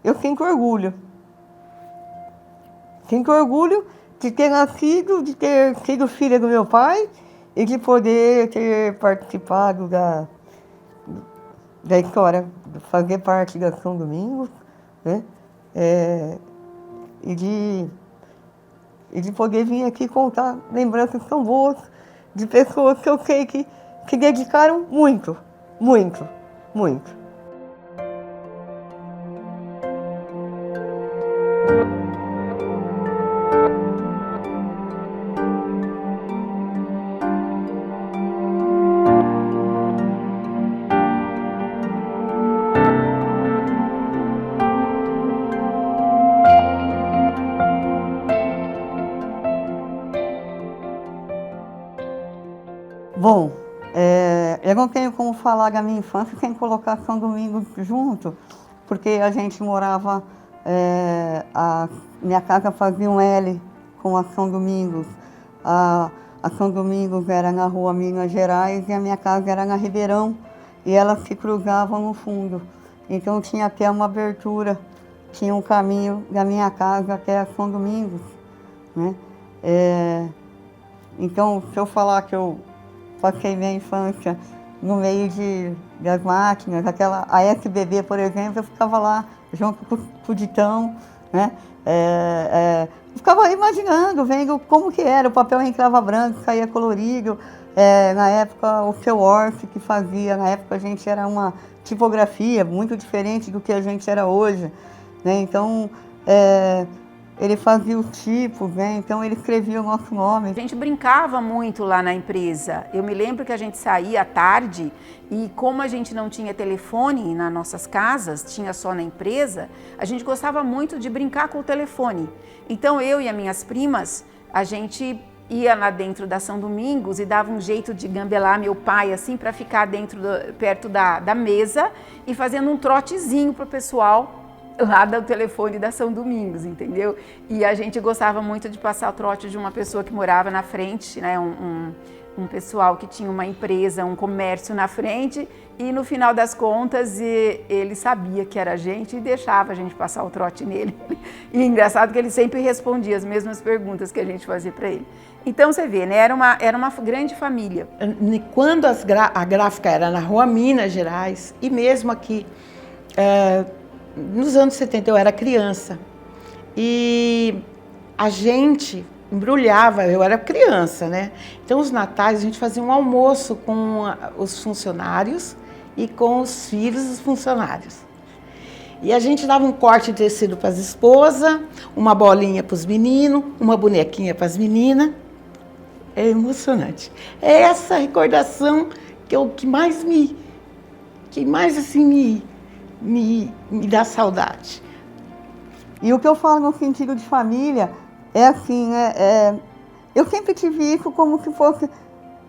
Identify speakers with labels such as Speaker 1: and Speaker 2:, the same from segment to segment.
Speaker 1: eu sinto orgulho. Sinto orgulho de ter nascido, de ter sido filha do meu pai e de poder ter participado da história, de fazer parte da São Domingos, né? E de poder vir aqui contar lembranças tão boas de pessoas que eu sei que se dedicaram muito, muito, muito. Bom, eu não tenho como falar da minha infância sem colocar São Domingos junto, porque a gente morava, minha casa fazia um L com a São Domingos. A São Domingos era na rua Minas Gerais e a minha casa era na Ribeirão, e elas se cruzavam no fundo. Então tinha até uma abertura, tinha um caminho da minha casa até a São Domingos, né? Então, se eu falar que eu passei minha infância no meio das máquinas, a SBB, por exemplo, eu ficava lá junto com o Ditão, né? Ficava imaginando, vendo como que era, o papel entrava branco, saía colorido. Na época, o seu Orff que fazia, na época a gente era uma tipografia muito diferente do que a gente era hoje, né? Então, ele fazia os tipos, né? Então ele escrevia o nosso nome.
Speaker 2: A gente brincava muito lá na empresa. Eu me lembro que a gente saía à tarde e como a gente não tinha telefone nas nossas casas, tinha só na empresa, a gente gostava muito de brincar com o telefone. Então eu e as minhas primas, a gente ia lá dentro da São Domingos e dava um jeito de gambelar meu pai assim para ficar perto da mesa e fazendo um trotezinho pro pessoal lá do telefone da São Domingos, entendeu? E a gente gostava muito de passar o trote de uma pessoa que morava na frente, né? Um pessoal que tinha uma empresa, um comércio na frente, e no final das contas ele sabia que era a gente e deixava a gente passar o trote nele. E engraçado que ele sempre respondia as mesmas perguntas que a gente fazia para ele. Então você vê, né? Era uma grande família.
Speaker 3: Quando a gráfica era na rua Minas Gerais, e mesmo aqui, nos anos 70 eu era criança e a gente embrulhava, eu era criança, né? Então os natais a gente fazia um almoço com os funcionários e com os filhos dos funcionários. E a gente dava um corte de tecido para as esposas, uma bolinha para os meninos, uma bonequinha para as meninas. É emocionante. É essa recordação que mais assim me dá saudade.
Speaker 1: E o que eu falo no sentido de família é assim, eu sempre tive isso como se fosse,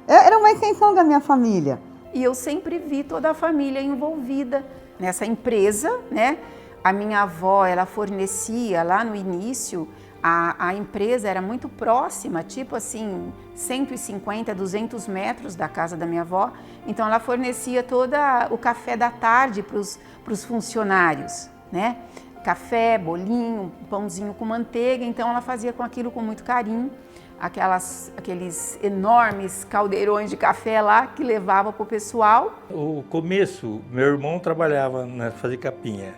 Speaker 1: era uma extensão da minha família.
Speaker 2: E eu sempre vi toda a família envolvida nessa empresa, né? A minha avó, ela fornecia lá no início, a empresa era muito próxima, tipo assim, 150, 200 metros da casa da minha avó. Então ela fornecia todo o café da tarde para os funcionários, né? Café, bolinho, pãozinho com manteiga. Então ela fazia com aquilo com muito carinho. Aqueles enormes caldeirões de café lá que levava para o pessoal.
Speaker 4: O começo, meu irmão trabalhava na fazer capinha,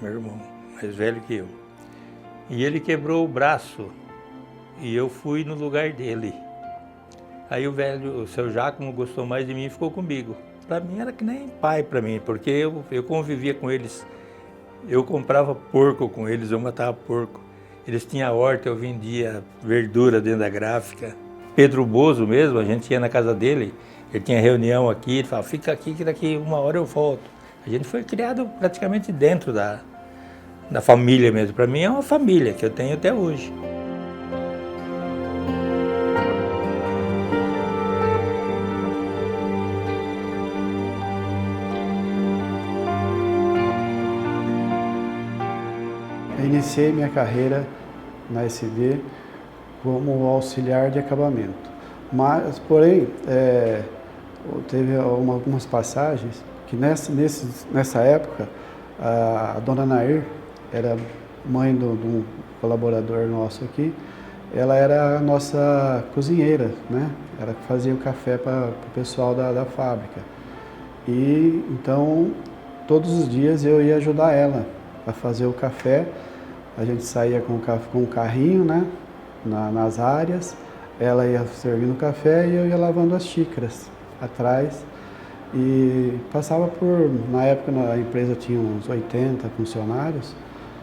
Speaker 4: meu irmão, mais velho que eu. E ele quebrou o braço e eu fui no lugar dele. Aí o seu Giacomo gostou mais de mim e ficou comigo. Para mim era que nem pai para mim, porque eu convivia com eles. Eu comprava porco com eles, eu matava porco. Eles tinham horta, eu vendia verdura dentro da gráfica. Pedro Bozo mesmo, a gente ia na casa dele, ele tinha reunião aqui, ele falava, fica aqui que daqui uma hora eu volto. A gente foi criado praticamente dentro da família mesmo. Para mim é uma família que eu tenho até hoje.
Speaker 5: Eu iniciei minha carreira na SB como auxiliar de acabamento. Mas, porém, teve algumas passagens que nessa época a dona Nair, era mãe de um colaborador nosso aqui, ela era a nossa cozinheira, né? Ela que fazia o café para o pessoal da fábrica. E então, todos os dias eu ia ajudar ela a fazer o café. A gente saía com o carrinho, né? Nas áreas, ela ia servindo o café e eu ia lavando as xícaras atrás. E passava na época a empresa tinha uns 80 funcionários,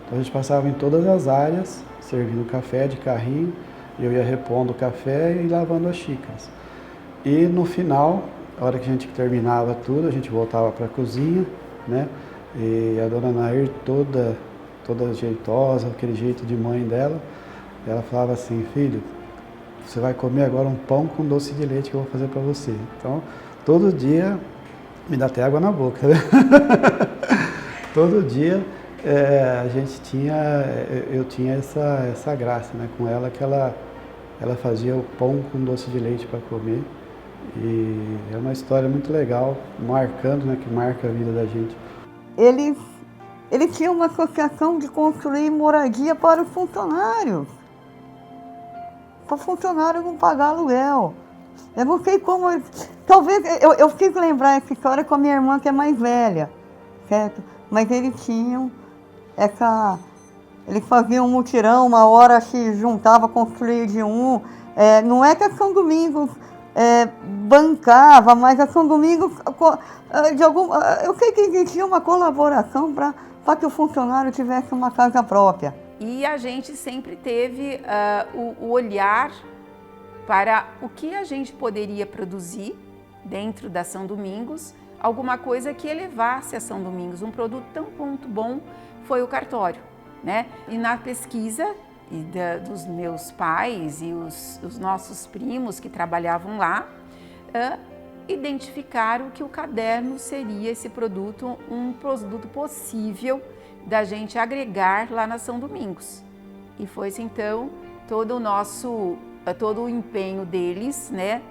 Speaker 5: então a gente passava em todas as áreas, servindo café de carrinho, e eu ia repondo o café e lavando as xícaras. E no final, a hora que a gente terminava tudo, a gente voltava para a cozinha, né? E a dona Nair toda jeitosa, aquele jeito de mãe dela, ela falava assim: filho, você vai comer agora um pão com doce de leite que eu vou fazer para você. Então, todo dia, me dá até água na boca, né? Todo dia eu tinha essa graça, né, com ela, que ela fazia o pão com doce de leite para comer. E é uma história muito legal, marcando, né, que marca a vida da gente.
Speaker 1: Ele tinha uma associação de construir moradia para os funcionários. Para o funcionário não pagar aluguel. Eu não sei como... Talvez... Eu quis lembrar essa história com a minha irmã, que é mais velha, certo? Mas eles tinham essa... Eles faziam um mutirão, uma hora se juntava, construía de um. Não é que a São Domingos bancava, mas a São Domingos... eu sei que existia uma colaboração para que o funcionário tivesse uma casa própria.
Speaker 2: E a gente sempre teve o olhar para o que a gente poderia produzir dentro da São Domingos, alguma coisa que elevasse a São Domingos. Um produto tão muito bom foi o cartório, né? E na pesquisa dos meus pais e os nossos primos que trabalhavam lá, identificaram que o caderno seria esse produto, um produto possível da gente agregar lá na São Domingos. E foi-se então todo o empenho deles, né,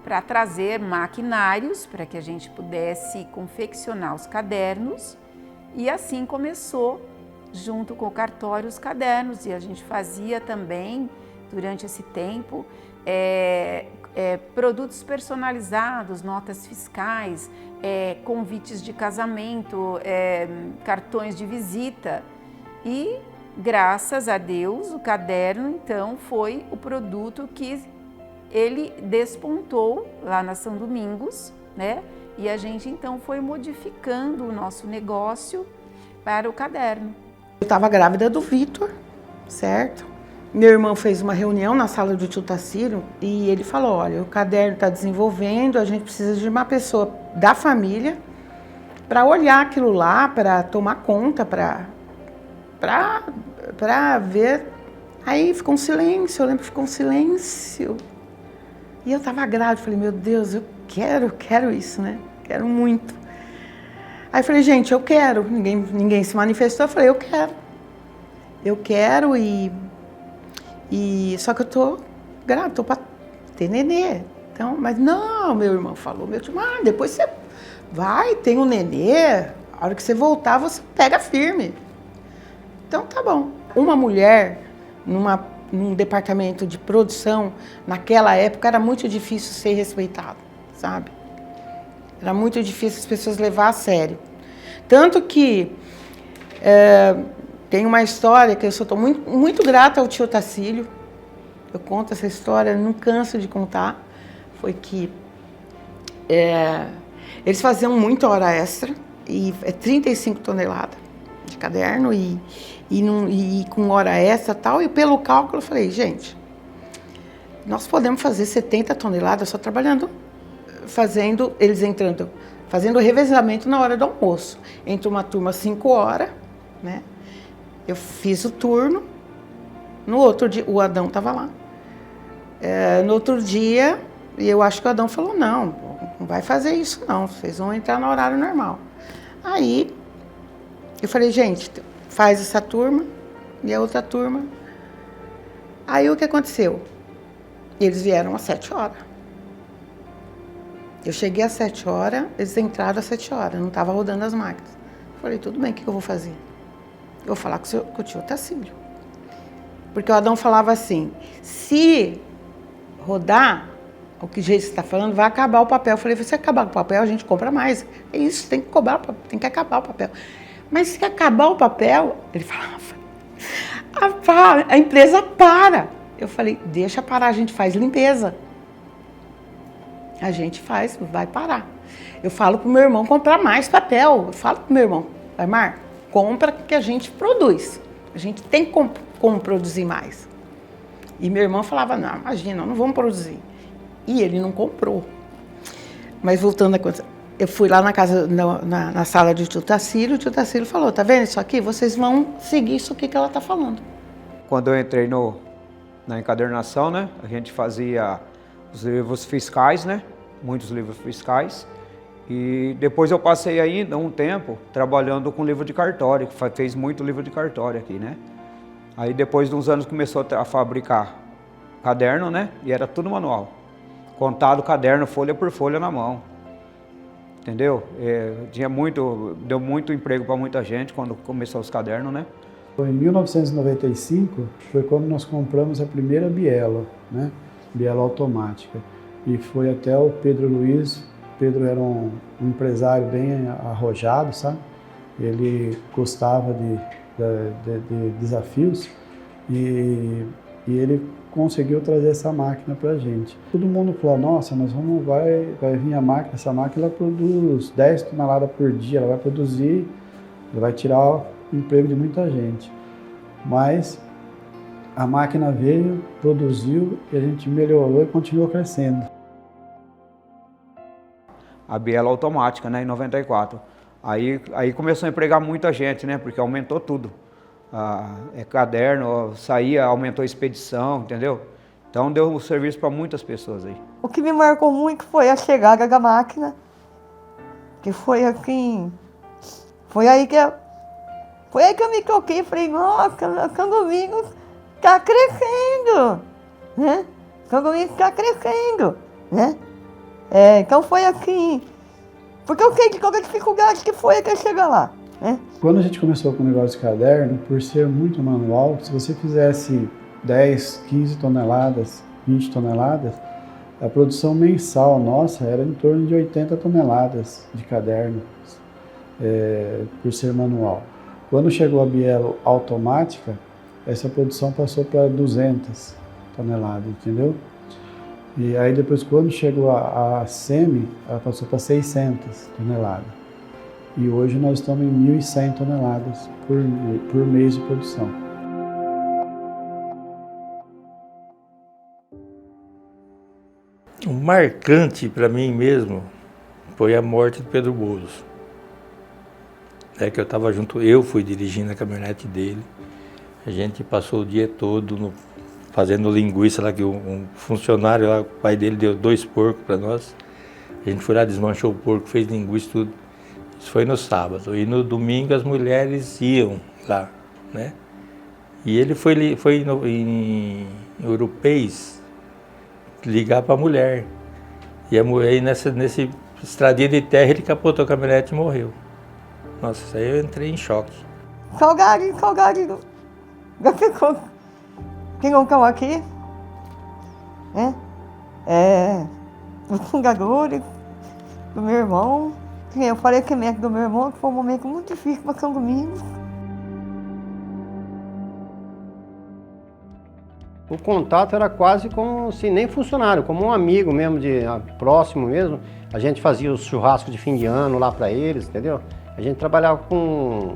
Speaker 2: para trazer maquinários para que a gente pudesse confeccionar os cadernos. E assim começou, junto com o cartório, os cadernos. E a gente fazia também, durante esse tempo, produtos personalizados, notas fiscais, convites de casamento, cartões de visita. E, graças a Deus, o caderno, então, foi o produto que ele despontou lá na São Domingos, né? E a gente, então, foi modificando o nosso negócio para o caderno.
Speaker 3: Eu estava grávida do Vitor, certo? Meu irmão fez uma reunião na sala do tio Tacílio e ele falou: olha, o caderno está desenvolvendo, a gente precisa de uma pessoa da família para olhar aquilo lá, para tomar conta, para ver. Aí ficou um silêncio, eu lembro que ficou um silêncio. E eu estava grávida, falei: meu Deus, eu quero isso, né? Quero muito. Aí eu falei: gente, eu quero. Ninguém se manifestou, eu falei: eu quero e só que eu tô grávida, tô para ter nenê. Então, mas não, meu irmão falou, meu tio, depois você vai, tem um nenê, a hora que você voltar, você pega firme. Então, tá bom. Uma mulher num departamento de produção, naquela época, era muito difícil ser respeitado, sabe? Era muito difícil as pessoas levar a sério. Tanto que tem uma história que eu estou muito, muito grata ao tio Tacílio. Eu conto essa história, não canso de contar. Foi que eles faziam muita hora extra, e 35 toneladas de caderno, e com hora extra e tal. E pelo cálculo eu falei: gente, nós podemos fazer 70 toneladas só trabalhando, eles entrando, fazendo o revezamento na hora do almoço. Entre uma turma 5 horas, né? Eu fiz o turno, no outro dia, o Adão estava lá. No outro dia, e eu acho que o Adão falou: não vai fazer isso não, vocês vão entrar no horário normal. Aí, eu falei: gente, faz essa turma e a outra turma. Aí o que aconteceu? Eles vieram às 7 horas. Eu cheguei às 7 horas, eles entraram às 7 horas, não estava rodando as máquinas. Eu falei: tudo bem, o que eu vou fazer? Eu vou falar com o tio Otacílio. Porque o Adão falava assim, se rodar, o que você está falando, vai acabar o papel. Eu falei, se acabar o papel, a gente compra mais. É isso, tem que acabar o papel. Mas se acabar o papel, ele falava, a empresa para. Eu falei, deixa parar, a gente faz limpeza. A gente faz, vai parar. Eu falo pro meu irmão comprar mais papel. Eu falo pro meu irmão, Aymar, compra que a gente produz. A gente tem como produzir mais. E meu irmão falava, não, imagina, não vamos produzir. E ele não comprou. Mas voltando a coisa, eu fui lá na casa, na sala do tio Otacílio, o tio Otacílio falou, tá vendo isso aqui? Vocês vão seguir isso aqui que ela tá falando.
Speaker 6: Quando eu entrei na encadernação, né, a gente fazia os livros fiscais, né, muitos livros fiscais. E depois eu passei ainda um tempo trabalhando com livro de cartório, que fez muito livro de cartório aqui, né. Aí depois de uns anos começou a fabricar caderno, né, e era tudo manual. Contado caderno, folha por folha na mão. Entendeu? Deu muito emprego para muita gente quando começou os cadernos, né.
Speaker 5: Em 1995 foi quando nós compramos a primeira biela, né? Biela automática. E foi até o Pedro Luiz. O Pedro era um empresário bem arrojado, sabe? Ele gostava de desafios e ele conseguiu trazer essa máquina para a gente. Todo mundo falou, nossa, vai vir a máquina, essa máquina ela produz 10 toneladas por dia, ela vai produzir, ela vai tirar o emprego de muita gente. Mas a máquina veio, produziu e a gente melhorou e continuou crescendo.
Speaker 6: A biela automática, né, em 94. Aí começou a empregar muita gente, né, porque aumentou tudo. Caderno, aumentou a expedição, entendeu? Então deu serviço para muitas pessoas aí.
Speaker 1: O que me marcou muito foi a chegada da máquina, que foi assim, foi aí que eu me toquei e falei, nossa, São Domingos está crescendo, né? São Domingos está crescendo, né? Então foi assim, porque eu sei de toda a dificuldade que foi até chegar lá, né?
Speaker 5: Quando a gente começou com o negócio de caderno, por ser muito manual, se você fizesse 10, 15 toneladas, 20 toneladas, a produção mensal nossa era em torno de 80 toneladas de caderno, por ser manual. Quando chegou a biela automática, essa produção passou para 200 toneladas, entendeu? E aí depois, quando chegou a semi, ela passou para 600 toneladas. E hoje nós estamos em 1.100 toneladas por mês de produção.
Speaker 4: O marcante para mim mesmo foi a morte de Pedro Bozo. Que eu estava junto, eu fui dirigindo a caminhonete dele. A gente passou o dia todo fazendo linguiça lá, que um funcionário lá, o pai dele deu 2 porcos para nós. A gente foi lá, desmanchou o porco, fez linguiça, tudo. Isso foi no sábado. E no domingo as mulheres iam lá, né? E ele foi em Europeis ligar para a mulher. E a mulher, nesse estradinha de terra, ele capotou a caminhonete e morreu. Nossa, isso aí eu entrei em choque.
Speaker 1: Saudade da pessoa que não estão aqui, né? Os fundadores, do meu irmão, o falecimento do meu irmão, que foi um momento muito difícil para São Domingos.
Speaker 7: O contato era quase como se nem funcionário, como um amigo mesmo, próximo mesmo. A gente fazia os churrascos de fim de ano lá para eles, entendeu? A gente trabalhava com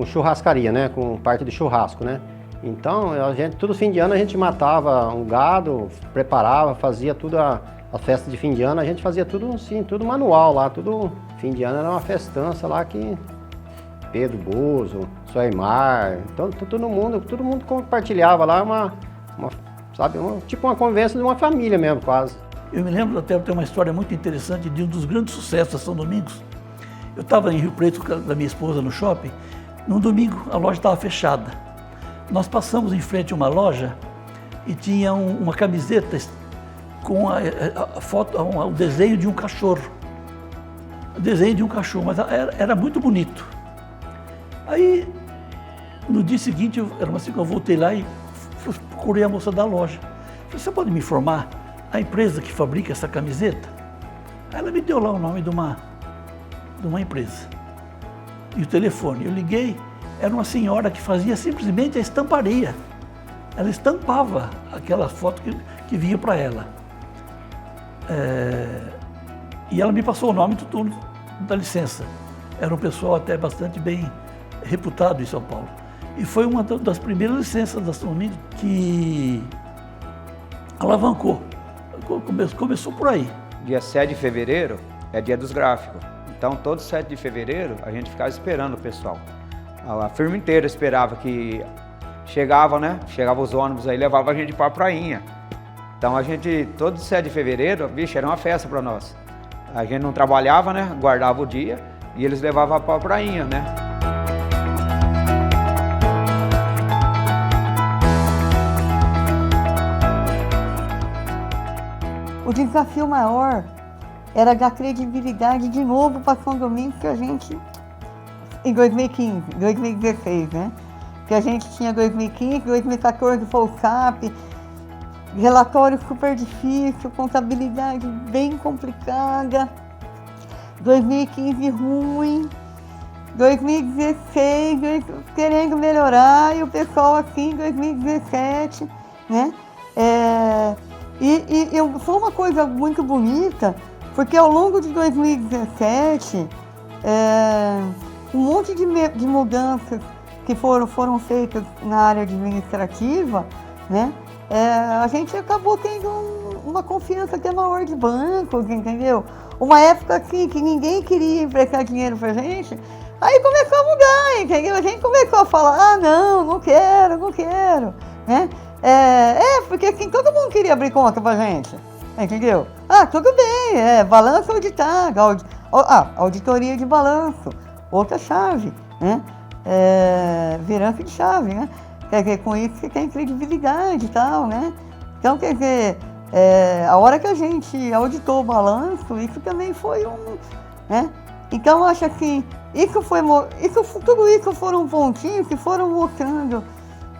Speaker 7: churrascaria, né? Com parte de churrasco, né? Então, todo fim de ano a gente matava um gado, preparava, fazia tudo a festa de fim de ano, a gente fazia tudo assim, tudo manual lá, tudo fim de ano era uma festança lá que Pedro Bozo, Aymar, então todo mundo compartilhava lá tipo uma convivência de uma família mesmo, quase.
Speaker 8: Eu me lembro até ter uma história muito interessante de um dos grandes sucessos da São Domingos. Eu estava em Rio Preto com a minha esposa no shopping. Num domingo a loja estava fechada. Nós passamos em frente a uma loja e tinha uma camiseta com a foto, o desenho de um cachorro. O desenho de um cachorro, mas era muito bonito. Aí No dia seguinte, era uma assim que eu voltei lá e procurei a moça da loja. Falei, você pode me informar a empresa que fabrica essa camiseta? Aí ela me deu lá o nome de uma empresa e o telefone. Eu liguei, era uma senhora que fazia simplesmente a estamparia. Ela estampava aquela foto que vinha para ela. E ela me passou o nome do turno da licença. Era um pessoal até bastante bem reputado em São Paulo. E foi uma das primeiras licenças da São Domingos que alavancou. Começou por aí.
Speaker 6: Dia 7 de fevereiro é dia dos gráficos. Então, todo 7 de fevereiro, a gente ficava esperando o pessoal. A firma inteira esperava que chegava, né? Chegava os ônibus aí, levava a gente para a prainha. Então, a gente, todo 7 de fevereiro, bicho, era uma festa para nós. A gente não trabalhava, né? Guardava o dia e eles levavam para a prainha, né?
Speaker 1: O desafio maior era dar credibilidade de novo para São Domingos, que a gente, em 2015, 2016, né? Que a gente tinha 2015, 2014 foi o SAP, relatório super difícil, contabilidade bem complicada, 2015 ruim, 2016 querendo melhorar e o pessoal assim, 2017, né? Foi uma coisa muito bonita, porque ao longo de 2017, um monte de mudanças que foram feitas na área administrativa, né? A gente acabou tendo uma confiança até maior de bancos, entendeu? Uma época assim que ninguém queria emprestar dinheiro pra gente, aí começou a mudar, entendeu? A gente começou a falar, não quero, né? Porque assim, todo mundo queria abrir conta pra gente, entendeu? Tudo bem, balanço auditado, auditoria de balanço, outra chave, né? Virância de chave, né? Quer dizer, com isso você tem credibilidade e tal, né? Então, quer dizer, a hora que a gente auditou o balanço, isso também foi né? Então, eu acho assim, tudo isso foram pontinhos que foram mostrando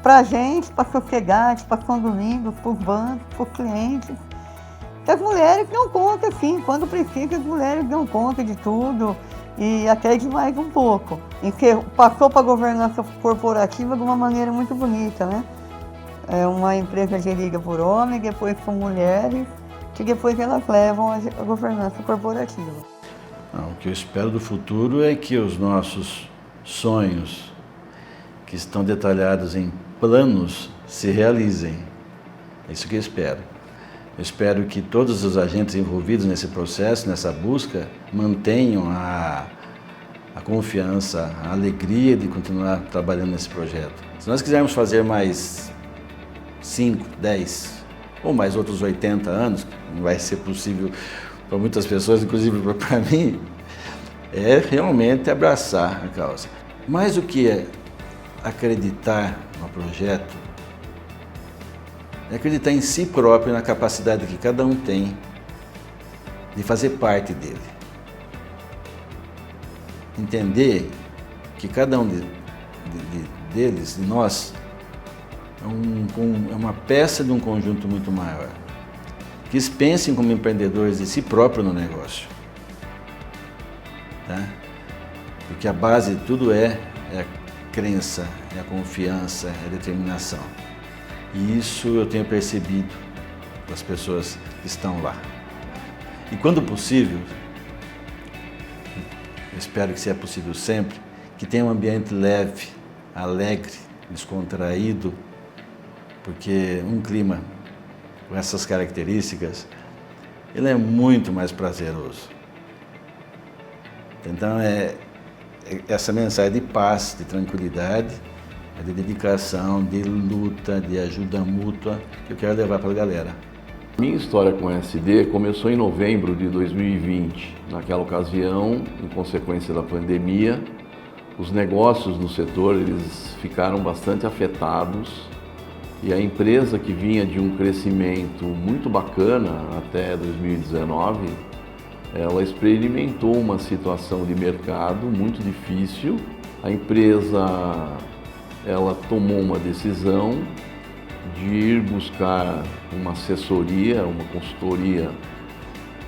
Speaker 1: pra gente, pra sociedade, pra São Domingos, pros bancos, pros clientes, que as mulheres dão conta, assim, quando precisa, as mulheres dão conta de tudo e até de mais um pouco. E que passou para a governança corporativa de uma maneira muito bonita, né? É uma empresa gerida por homens, depois por mulheres, que depois elas levam a governança corporativa.
Speaker 9: O que eu espero do futuro é que os nossos sonhos, que estão detalhados em planos, se realizem. É isso que eu espero. Eu espero que todos os agentes envolvidos nesse processo, nessa busca, mantenham a confiança, a alegria de continuar trabalhando nesse projeto. Se nós quisermos fazer mais 5, 10 ou mais outros 80 anos, não vai ser possível para muitas pessoas, inclusive para mim, é realmente abraçar a causa. Mais do que acreditar no projeto, é acreditar em si próprio, na capacidade que cada um tem de fazer parte dele. Entender que cada um deles, de nós, é uma peça de um conjunto muito maior. Que eles pensem como empreendedores de si próprio no negócio. Tá? Porque a base de tudo é a crença, é a confiança, é a determinação. E isso eu tenho percebido das pessoas que estão lá. E quando possível, eu espero que seja possível sempre, que tenha um ambiente leve, alegre, descontraído, porque um clima com essas características, ele é muito mais prazeroso. Então essa mensagem de paz, de tranquilidade, de dedicação, de luta, de ajuda mútua, que eu quero levar para a galera.
Speaker 10: Minha história com a SD começou em novembro de 2020. Naquela ocasião, em consequência da pandemia, os negócios no setor eles ficaram bastante afetados e a empresa, que vinha de um crescimento muito bacana até 2019, ela experimentou uma situação de mercado muito difícil. A empresa ela tomou uma decisão de ir buscar uma assessoria, uma consultoria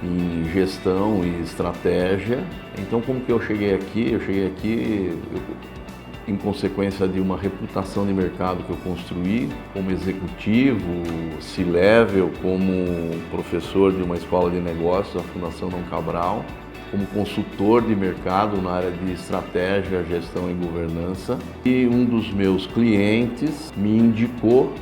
Speaker 10: em gestão e estratégia. Então, como que eu cheguei aqui? Eu cheguei aqui em consequência de uma reputação de mercado que eu construí como executivo, C-level, como professor de uma escola de negócios, a Fundação Dom Cabral, como consultor de mercado na área de estratégia, gestão e governança. E um dos meus clientes me indicou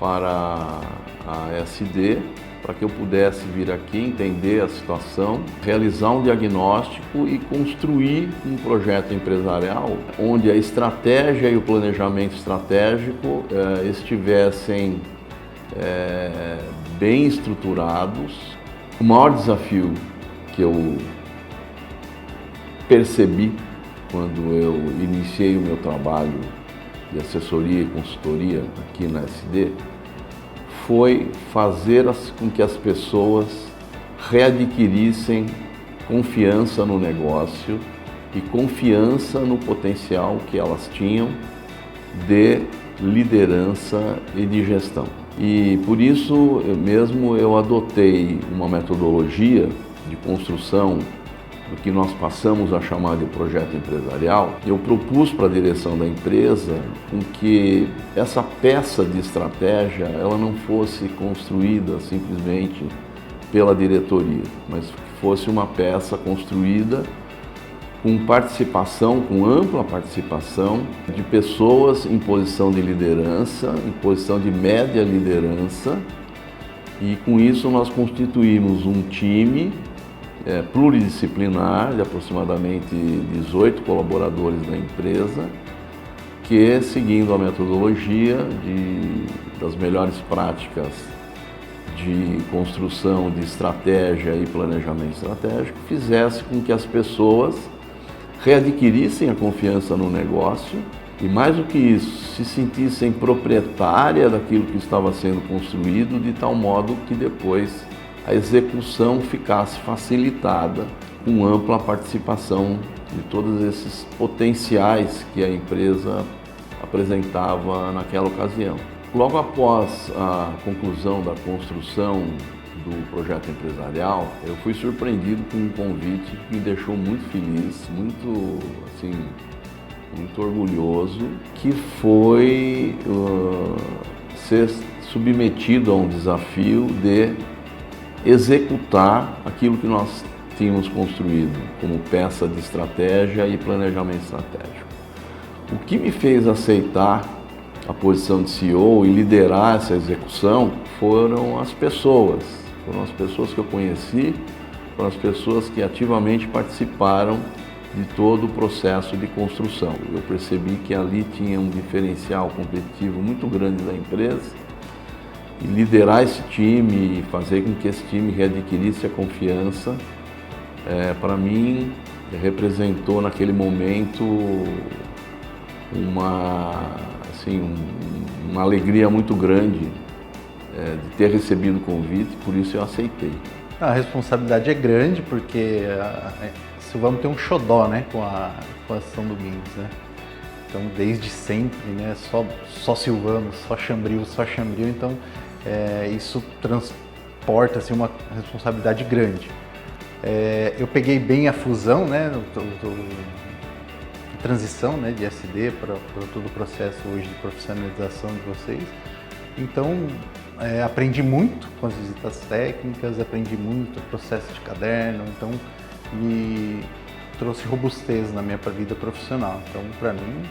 Speaker 10: para a SD para que eu pudesse vir aqui, entender a situação, realizar um diagnóstico e construir um projeto empresarial onde a estratégia e o planejamento estratégico estivessem bem estruturados. O maior desafio que eu percebi quando eu iniciei o meu trabalho de assessoria e consultoria aqui na SD foi fazer com que as pessoas readquirissem confiança no negócio e confiança no potencial que elas tinham de liderança e de gestão. E por isso mesmo eu adotei uma metodologia de construção do que nós passamos a chamar de projeto empresarial. Eu propus para a direção da empresa com que essa peça de estratégia ela não fosse construída simplesmente pela diretoria, mas que fosse uma peça construída com participação, com ampla participação de pessoas em posição de liderança, em posição de média liderança, e com isso nós constituímos um time pluridisciplinar de aproximadamente 18 colaboradores da empresa, que, seguindo a metodologia das melhores práticas de construção de estratégia e planejamento estratégico, fizesse com que as pessoas readquirissem a confiança no negócio e, mais do que isso, se sentissem proprietária daquilo que estava sendo construído, de tal modo que depois a execução ficasse facilitada com ampla participação de todos esses potenciais que a empresa apresentava naquela ocasião. Logo após a conclusão da construção do projeto empresarial, eu fui surpreendido com um convite que me deixou muito feliz, muito orgulhoso, que foi ser submetido a um desafio de executar aquilo que nós tínhamos construído como peça de estratégia e planejamento estratégico. O que me fez aceitar a posição de CEO e liderar essa execução foram as pessoas que eu conheci, foram as pessoas que ativamente participaram de todo o processo de construção. Eu percebi que ali tinha um diferencial competitivo muito grande da empresa. E liderar esse time e fazer com que esse time readquirisse a confiança, para mim, representou naquele momento uma alegria muito grande de ter recebido o convite, por isso eu aceitei.
Speaker 11: A responsabilidade é grande porque Silvamo tem um xodó, né, com a São Domingos, né? Então, desde sempre, né, só Silvamo, só Chambril, então isso transporta assim, uma responsabilidade grande. Eu peguei bem a fusão, né, a transição, né, de SD para todo o processo hoje de profissionalização de vocês. Então, aprendi muito com as visitas técnicas, aprendi muito o processo de caderno, então me trouxe robustez na minha vida profissional. Então, para mim,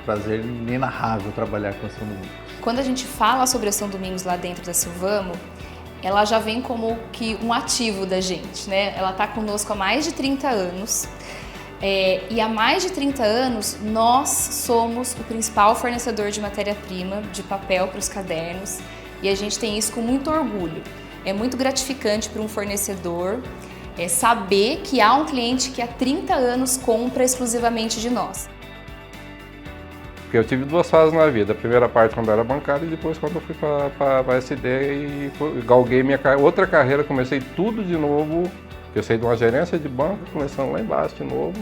Speaker 11: prazer inenarrável trabalhar com a São Domingos.
Speaker 12: Quando a gente fala sobre a São Domingos lá dentro da Silvamo, ela já vem como que um ativo da gente, né? Ela está conosco há mais de 30 anos e há mais de 30 anos nós somos o principal fornecedor de matéria-prima, de papel para os cadernos, e a gente tem isso com muito orgulho. É muito gratificante para um fornecedor saber que há um cliente que há 30 anos compra exclusivamente de nós.
Speaker 13: Porque eu tive duas fases na vida, a primeira parte quando eu era bancário e depois quando eu fui para a SD e galguei minha outra carreira, comecei tudo de novo, eu saí de uma gerência de banco, começando lá embaixo de novo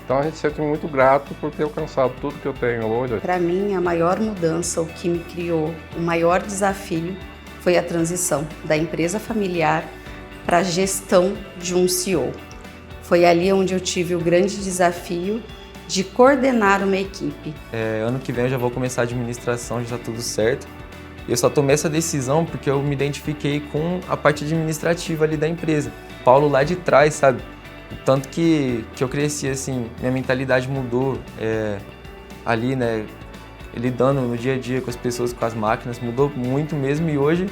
Speaker 13: Então a gente se sente muito grato por ter alcançado tudo que eu tenho hoje.
Speaker 14: Para mim, a maior mudança, o que me criou o maior desafio, foi a transição da empresa familiar para a gestão de um CEO. Foi ali onde eu tive o grande desafio de coordenar uma equipe.
Speaker 15: Ano que vem eu já vou começar a administração, já está tudo certo. Eu só tomei essa decisão porque eu me identifiquei com a parte administrativa ali da empresa. Paulo lá de trás, sabe? Tanto que eu cresci assim, minha mentalidade mudou ali, né? Lidando no dia a dia com as pessoas, com as máquinas, mudou muito mesmo e hoje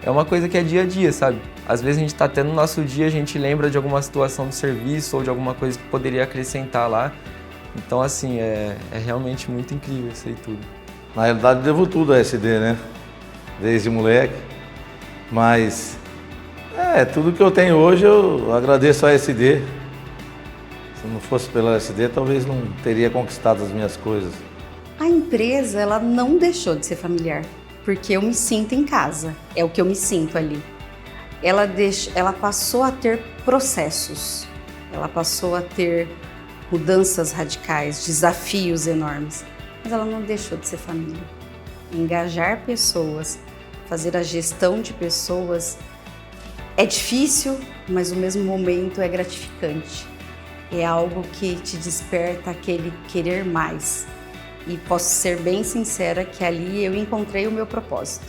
Speaker 15: é uma coisa que é dia a dia, sabe? Às vezes a gente está até no nosso dia, a gente lembra de alguma situação do serviço ou de alguma coisa que poderia acrescentar lá. Então assim, é realmente muito incrível isso aí tudo.
Speaker 9: Na realidade, devo tudo a SD, né? Desde moleque, mas tudo que eu tenho hoje eu agradeço a SD. Se não fosse pela SD, talvez não teria conquistado as minhas coisas.
Speaker 14: A empresa, ela não deixou de ser familiar, porque eu me sinto em casa, é o que eu me sinto ali. Ela passou a ter processos, ela passou a ter mudanças radicais, desafios enormes, mas ela não deixou de ser família. Engajar pessoas, fazer a gestão de pessoas é difícil, mas no mesmo momento é gratificante. É algo que te desperta aquele querer mais. E posso ser bem sincera que ali eu encontrei o meu propósito,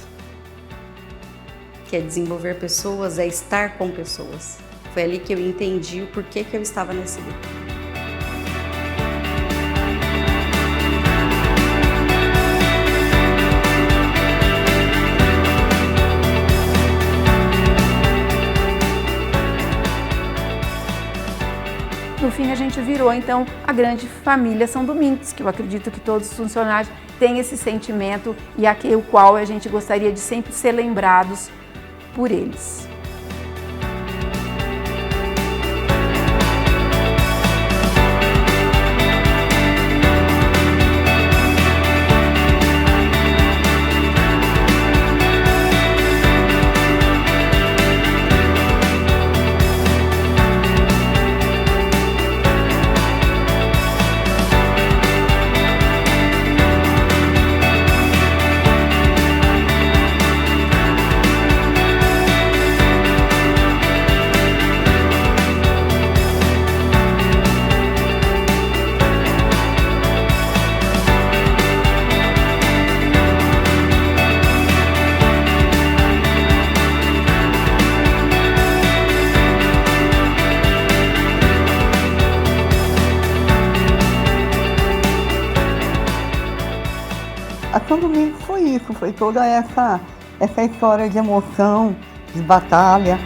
Speaker 14: que é desenvolver pessoas, é estar com pessoas. Foi ali que eu entendi o porquê que eu estava nesse grupo.
Speaker 2: No fim, a gente virou, então, a grande família São Domingos, que eu acredito que todos os funcionários têm esse sentimento e o qual a gente gostaria de sempre ser lembrados por eles.
Speaker 1: A São Domingos foi isso, foi toda essa história de emoção, de batalha.